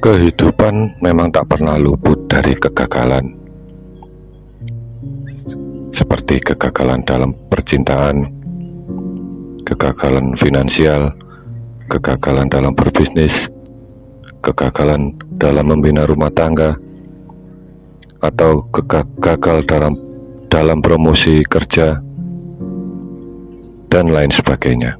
Kehidupan memang tak pernah luput dari kegagalan, seperti kegagalan dalam percintaan, kegagalan finansial, kegagalan dalam berbisnis, kegagalan dalam membina rumah tangga, atau gagal dalam promosi kerja, dan lain sebagainya.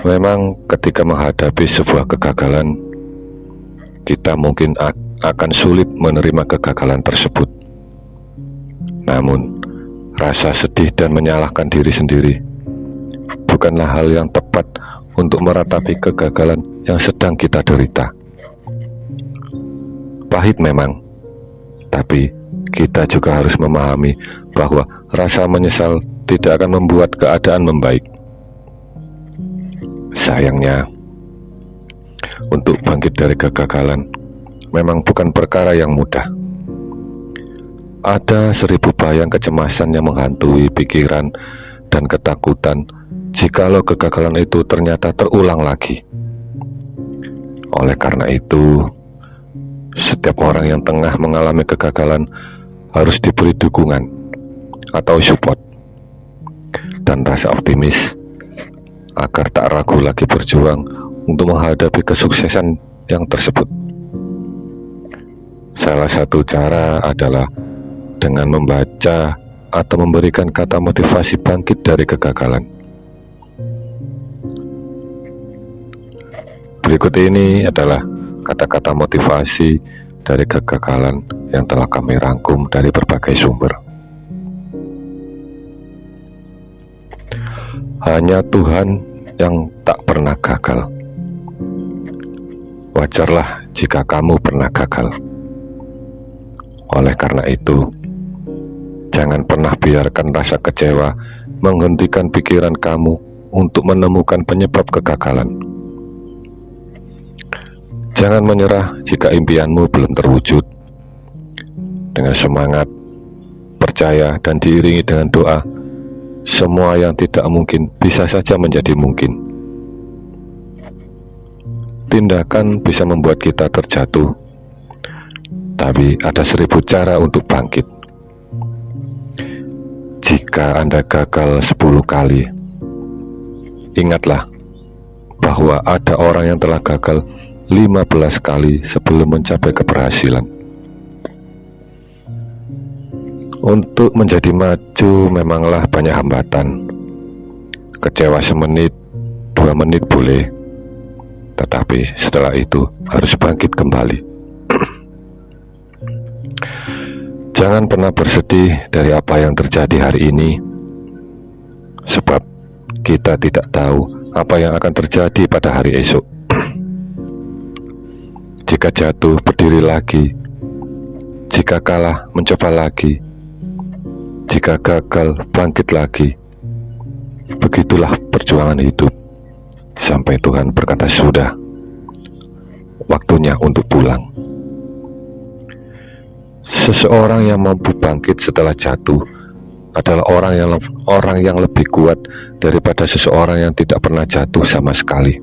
Memang ketika menghadapi sebuah kegagalan, kita mungkin akan sulit menerima kegagalan tersebut. Namun, rasa sedih dan menyalahkan diri sendiri bukanlah hal yang tepat untuk meratapi kegagalan yang sedang kita derita. Pahit memang, tapi kita juga harus memahami bahwa rasa menyesal tidak akan membuat keadaan membaik. Sayangnya, untuk bangkit dari kegagalan memang bukan perkara yang mudah. Ada 1000 bayang kecemasan yang menghantui pikiran dan ketakutan jikalau kegagalan itu ternyata terulang lagi. Oleh karena itu, setiap orang yang tengah mengalami kegagalan harus diberi dukungan atau support dan rasa optimis agar tak ragu lagi berjuang untuk menghadapi kesuksesan yang tersebut. Salah satu cara adalah dengan membaca atau memberikan kata motivasi bangkit dari kegagalan. Berikut ini adalah kata-kata motivasi dari kegagalan yang telah kami rangkum dari berbagai sumber. Hanya Tuhan yang tak pernah gagal. Wajarlah jika kamu pernah gagal. Oleh karena itu, jangan pernah biarkan rasa kecewa menghentikan pikiran kamu untuk menemukan penyebab kegagalan. Jangan menyerah jika impianmu belum terwujud. Dengan semangat, percaya, dan diiringi dengan doa, semua yang tidak mungkin bisa saja menjadi mungkin. Tindakan bisa membuat kita terjatuh, tapi ada 1000 cara untuk bangkit. Jika Anda gagal 10 kali, ingatlah bahwa ada orang yang telah gagal 15 kali sebelum mencapai keberhasilan. Untuk menjadi maju memanglah banyak hambatan. Kecewa semenit, 2 menit boleh, tetapi setelah itu harus bangkit kembali. Jangan pernah bersedih dari apa yang terjadi hari ini, sebab kita tidak tahu apa yang akan terjadi pada hari esok. Jika jatuh, berdiri lagi. Jika kalah, mencoba lagi. Jika gagal, bangkit lagi. Begitulah perjuangan hidup, sampai Tuhan berkata sudah, waktunya untuk pulang. Seseorang yang mampu bangkit setelah jatuh adalah orang yang lebih kuat daripada seseorang yang tidak pernah jatuh sama sekali.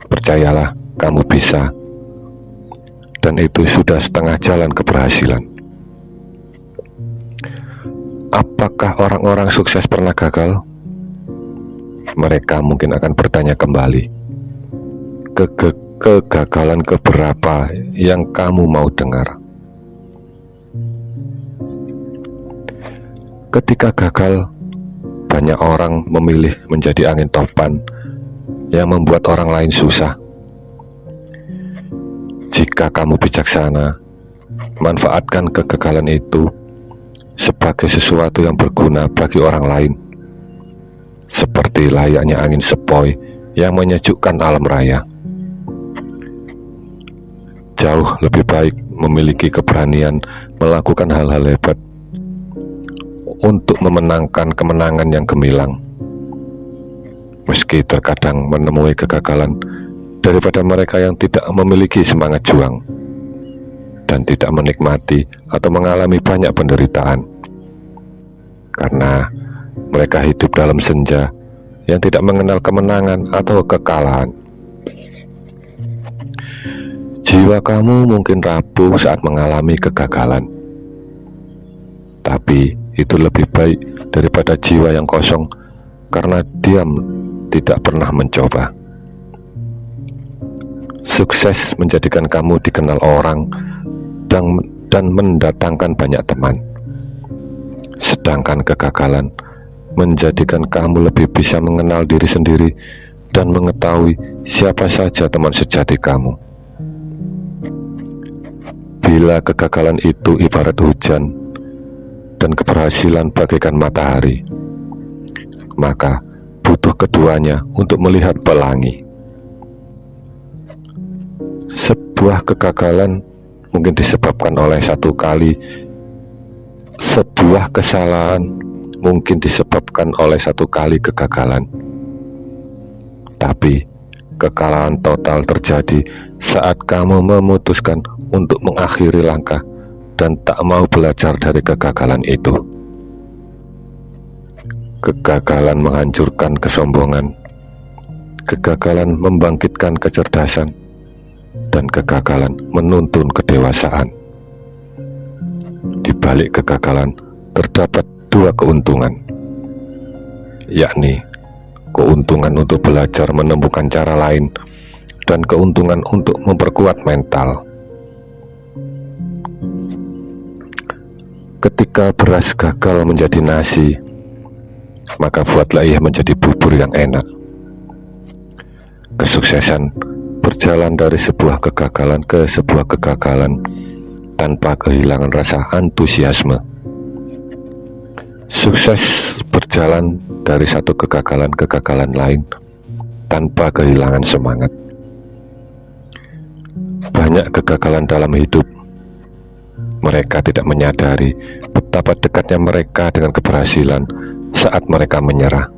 Percayalah, kamu bisa, dan itu sudah setengah jalan keberhasilan. Apakah orang-orang sukses pernah gagal? Mereka mungkin akan bertanya kembali, kegagalan keberapa yang kamu mau dengar? Ketika gagal, banyak orang memilih menjadi angin topan yang membuat orang lain susah. Jika kamu bijaksana, manfaatkan kegagalan itu sebagai sesuatu yang berguna bagi orang lain, seperti layaknya angin sepoi yang menyejukkan alam raya. Jauh lebih baik memiliki keberanian melakukan hal-hal hebat untuk memenangkan kemenangan yang gemilang, meski terkadang menemui kegagalan, daripada mereka yang tidak memiliki semangat juang dan tidak menikmati atau mengalami banyak penderitaan, karena mereka hidup dalam senja yang tidak mengenal kemenangan atau kekalahan. Jiwa kamu mungkin rapuh saat mengalami kegagalan, tapi itu lebih baik daripada jiwa yang kosong karena diam tidak pernah mencoba. Sukses menjadikan kamu dikenal orang dan mendatangkan banyak teman. Sedangkan kegagalan menjadikan kamu lebih bisa mengenal diri sendiri dan mengetahui siapa saja teman sejati kamu. Bila kegagalan itu ibarat hujan dan keberhasilan bagaikan matahari, maka butuh keduanya untuk melihat pelangi. Sebuah kegagalan mungkin disebabkan oleh sebuah kesalahan mungkin disebabkan oleh satu kali kegagalan. Tapi kekalahan total terjadi saat kamu memutuskan untuk mengakhiri langkah dan tak mau belajar dari kegagalan itu. Kegagalan menghancurkan kesombongan, kegagalan membangkitkan kecerdasan, dan kegagalan menuntun kedewasaan. Di balik kegagalan terdapat dua keuntungan, yakni keuntungan untuk belajar menemukan cara lain dan keuntungan untuk memperkuat mental. Ketika beras gagal menjadi nasi, maka buatlah ia menjadi bubur yang enak. Kesuksesan berjalan dari sebuah kegagalan ke sebuah kegagalan tanpa kehilangan rasa antusiasme. Sukses berjalan dari satu kegagalan ke kegagalan lain tanpa kehilangan semangat. Banyak kegagalan dalam hidup. Mereka tidak menyadari betapa dekatnya mereka dengan keberhasilan saat mereka menyerah.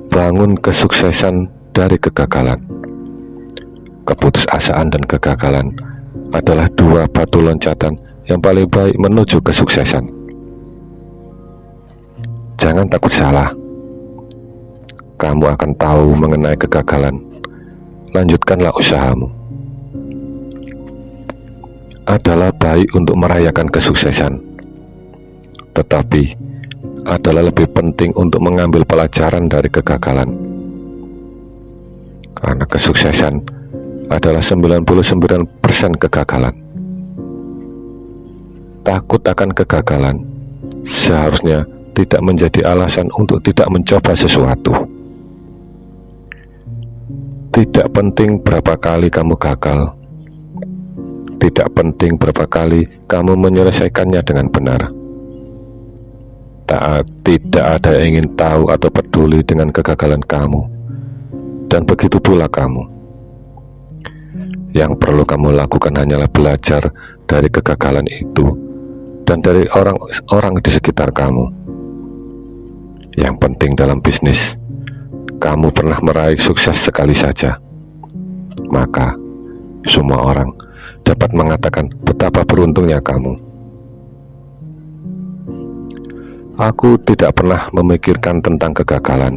Bangun kesuksesan dari kegagalan. Keputusasaan dan kegagalan adalah dua batu loncatan yang paling baik menuju kesuksesan. Jangan takut salah. Kamu akan tahu mengenai kegagalan. Lanjutkanlah usahamu. Adalah baik untuk merayakan kesuksesan, tetapi adalah lebih penting untuk mengambil pelajaran dari kegagalan. Karena kesuksesan adalah 99% kegagalan. Takut akan kegagalan seharusnya tidak menjadi alasan untuk tidak mencoba sesuatu. Tidak penting berapa kali kamu gagal. Tidak penting berapa kali kamu menyelesaikannya dengan benar. Tidak ada yang ingin tahu atau peduli dengan kegagalan kamu. Dan begitu pula kamu. Yang perlu kamu lakukan hanyalah belajar dari kegagalan itu dan dari orang-orang di sekitar kamu. Yang penting dalam bisnis, kamu pernah meraih sukses sekali saja. Maka semua orang dapat mengatakan betapa beruntungnya kamu. Aku tidak pernah memikirkan tentang kegagalan,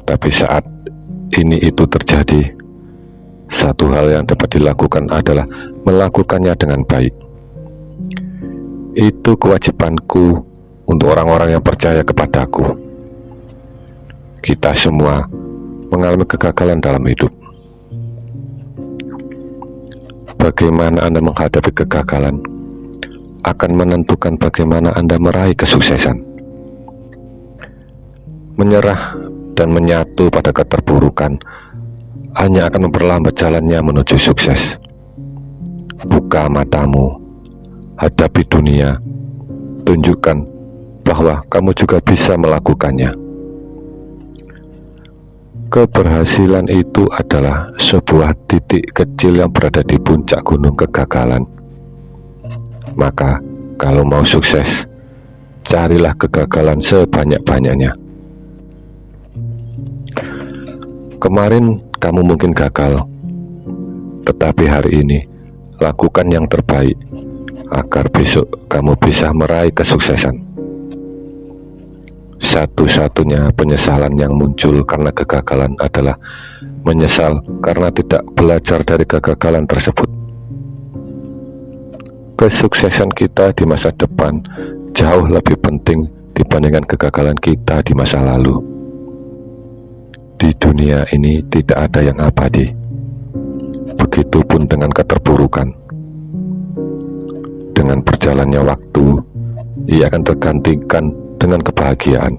tapi saat ini itu terjadi, satu hal yang dapat dilakukan adalah melakukannya dengan baik. Itu kewajibanku untuk orang-orang yang percaya kepadaku. Kita semua mengalami kegagalan dalam hidup. Bagaimana Anda menghadapi kegagalan akan menentukan bagaimana Anda meraih kesuksesan. Menyerah dan menyatu pada keterpurukan hanya akan memperlambat jalannya menuju sukses. Buka matamu, hadapi dunia, tunjukkan bahwa kamu juga bisa melakukannya. Keberhasilan itu adalah sebuah titik kecil yang berada di puncak gunung kegagalan. Maka, kalau mau sukses, carilah kegagalan sebanyak-banyaknya. Kemarin kamu mungkin gagal, tetapi hari ini lakukan yang terbaik agar besok kamu bisa meraih kesuksesan. Satu-satunya penyesalan yang muncul karena kegagalan adalah menyesal karena tidak belajar dari kegagalan tersebut. Kesuksesan kita di masa depan jauh lebih penting dibandingkan kegagalan kita di masa lalu. Di dunia ini tidak ada yang abadi. Begitupun dengan keterpurukan. Dengan berjalannya waktu, ia akan tergantikan dengan kebahagiaan.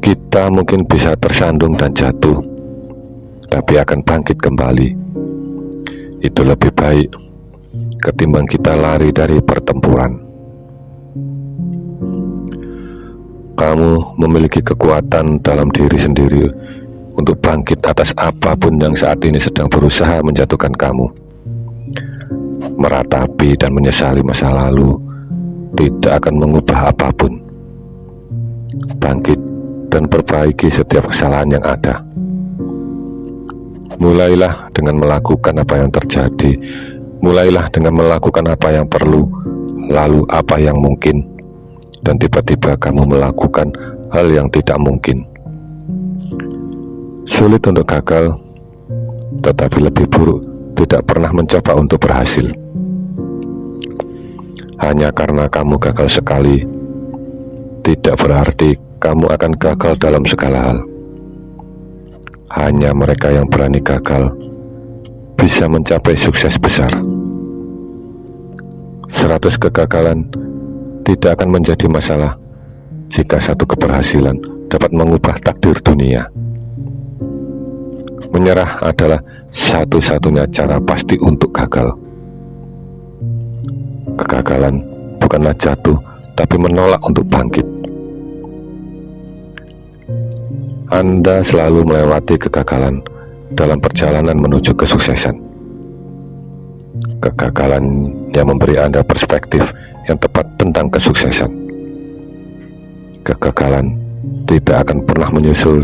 Kita mungkin bisa tersandung dan jatuh, tapi akan bangkit kembali. Itu lebih baik ketimbang kita lari dari pertempuran. Kamu memiliki kekuatan dalam diri sendiri untuk bangkit atas apapun yang saat ini sedang berusaha menjatuhkan kamu. Meratapi dan menyesali masa lalu tidak akan mengubah apapun. Bangkit dan perbaiki setiap kesalahan yang ada. Mulailah dengan melakukan apa yang terjadi. Mulailah dengan melakukan apa yang perlu, lalu apa yang mungkin, dan tiba-tiba kamu melakukan hal yang tidak mungkin. Sulit untuk gagal, tetapi lebih buruk tidak pernah mencoba untuk berhasil. Hanya karena kamu gagal sekali, tidak berarti kamu akan gagal dalam segala hal. Hanya mereka yang berani gagal bisa mencapai sukses besar. 100 kegagalan tidak akan menjadi masalah jika satu keberhasilan dapat mengubah takdir dunia. Menyerah adalah satu-satunya cara pasti untuk gagal. Kegagalan bukanlah jatuh, tapi menolak untuk bangkit. Anda selalu melewati kegagalan dalam perjalanan menuju kesuksesan. Kegagalan yang memberi Anda perspektif yang tepat tentang kesuksesan. Kegagalan tidak akan pernah menyusul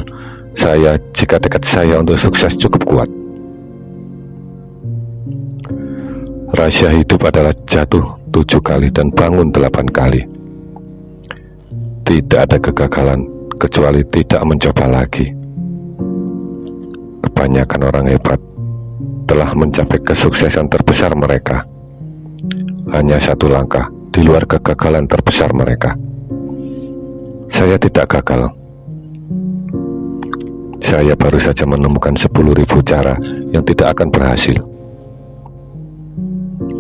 saya jika tekad saya untuk sukses cukup kuat. Rahasia hidup adalah jatuh 7 kali dan bangun 8 kali. Tidak ada kegagalan kecuali tidak mencoba lagi. Kebanyakan orang hebat telah mencapai kesuksesan terbesar mereka hanya satu langkah di luar kegagalan terbesar mereka. Saya tidak gagal. Saya baru saja menemukan 10.000 cara yang tidak akan berhasil.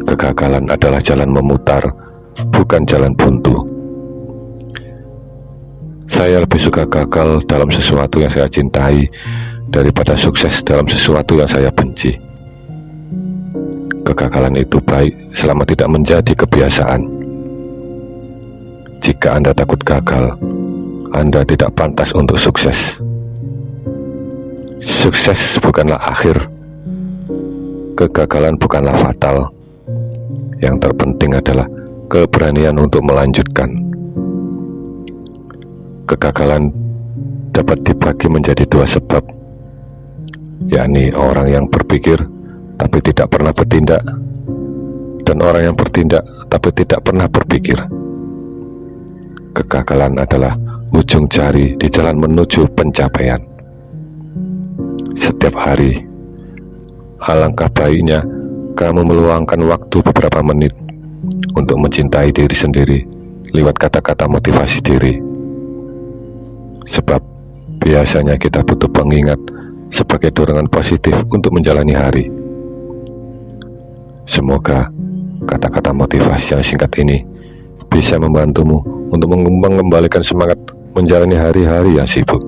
Kegagalan adalah jalan memutar, bukan jalan buntu. Saya lebih suka gagal dalam sesuatu yang saya cintai daripada sukses dalam sesuatu yang saya benci. Kegagalan itu baik selama tidak menjadi kebiasaan. Jika Anda takut gagal, Anda tidak pantas untuk sukses. Sukses bukanlah akhir. Kegagalan bukanlah fatal. Yang terpenting adalah keberanian untuk melanjutkan. Kegagalan dapat dibagi menjadi 2 sebab, yakni orang yang berpikir tapi tidak pernah bertindak, dan orang yang bertindak tapi tidak pernah berpikir. Kegagalan adalah ujung jari di jalan menuju pencapaian. Setiap hari, alangkah baiknya kamu meluangkan waktu beberapa menit untuk mencintai diri sendiri lewat kata-kata motivasi diri. Sebab biasanya kita butuh pengingat sebagai dorongan positif untuk menjalani hari. Semoga kata-kata motivasi yang singkat ini bisa membantumu untuk mengembalikan semangat menjalani hari-hari yang sibuk.